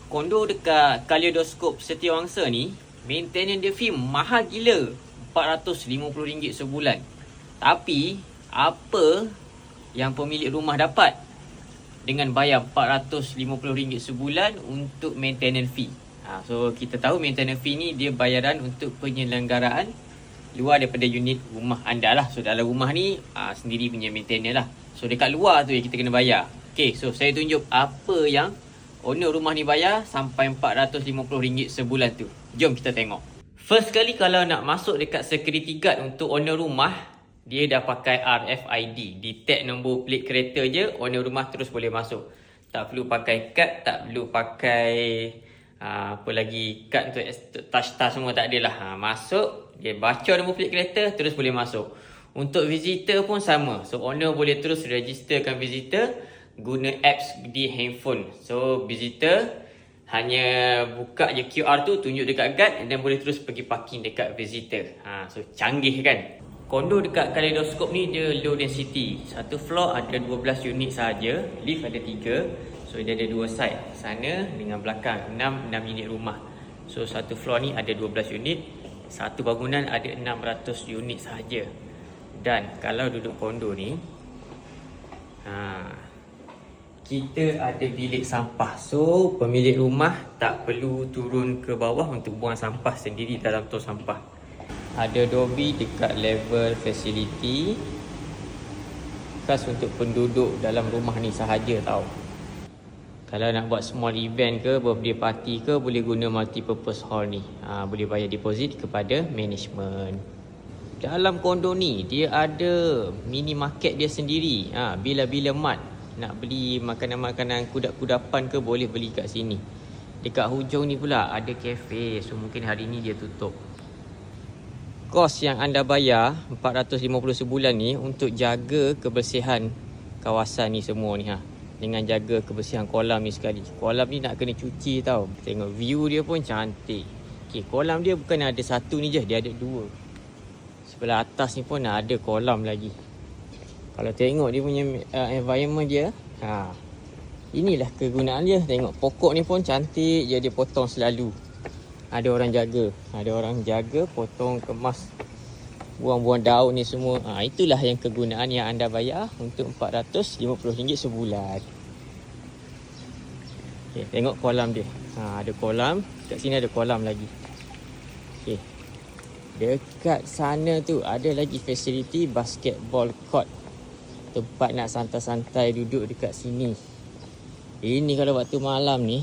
Kondo dekat Kaleidoskop Setiawangsa ni, maintenance dia fee mahal gila, RM450 sebulan. Tapi apa yang pemilik rumah dapat dengan bayar RM450 sebulan untuk maintenance fee? So kita tahu maintenance fee ni dia bayaran untuk penyelenggaraan luar daripada unit rumah anda lah. So dalam rumah ni sendiri punya maintenance lah. So dekat luar tu yang kita kena bayar. Okay, so saya tunjuk apa yang owner rumah ni bayar sampai RM450 sebulan tu. Jom kita tengok. First kali kalau nak masuk dekat security guard untuk owner rumah, dia dah pakai RFID. Detect nombor plate kereta je, owner rumah terus boleh masuk. Tak perlu pakai kad, tak perlu pakai apa lagi, kad untuk touch semua tak adalah. Masuk, dia baca nombor plate kereta, terus boleh masuk. Untuk visitor pun sama. So owner boleh terus registerkan visitor guna apps di handphone. So visitor hanya buka je QR tu, tunjuk dekat guard, dan boleh terus pergi parking dekat visitor. So canggih kan. Kondo dekat Kaleidoskop ni dia low density. Satu floor ada 12 unit sahaja. Lift ada 3. So dia ada 2 side, sana dengan belakang. 6 unit rumah. So satu floor ni ada 12 unit. Satu bangunan ada 600 unit sahaja. Dan kalau duduk kondo ni, kita ada bilik sampah. So pemilik rumah tak perlu turun ke bawah untuk buang sampah sendiri dalam tong sampah. Ada dobi dekat level facility, khas untuk penduduk dalam rumah ni sahaja tau. Kalau nak buat small event ke, birthday party ke, boleh guna multi-purpose hall ni. Boleh bayar deposit kepada management. Dalam kondo ni dia ada mini market dia sendiri. Bila-bila mat nak beli makanan-makanan kudapan ke, boleh beli kat sini. Dekat hujung ni pula ada kafe. So mungkin hari ni dia tutup. Kos yang anda bayar RM450 sebulan ni untuk jaga kebersihan kawasan ni semua ni. Dengan jaga kebersihan kolam ni sekali. Kolam ni nak kena cuci tau. Tengok view dia pun cantik. Okay, kolam dia bukan ada satu ni je, dia ada 2. Sebelah atas ni pun ada kolam lagi. Kalau tengok dia punya environment dia, inilah kegunaan dia. Tengok pokok ni pun cantik je, dia potong selalu. Ada orang jaga. Ada orang jaga, potong, kemas, buang-buang daun ni semua. Itulah yang kegunaan yang anda bayar untuk RM450 sebulan. Okay, tengok kolam dia. Ada kolam. Kat sini ada kolam lagi. Okay. Dekat sana tu ada lagi facility basketball court. Tempat nak santai-santai duduk dekat sini. Ini kalau waktu malam ni,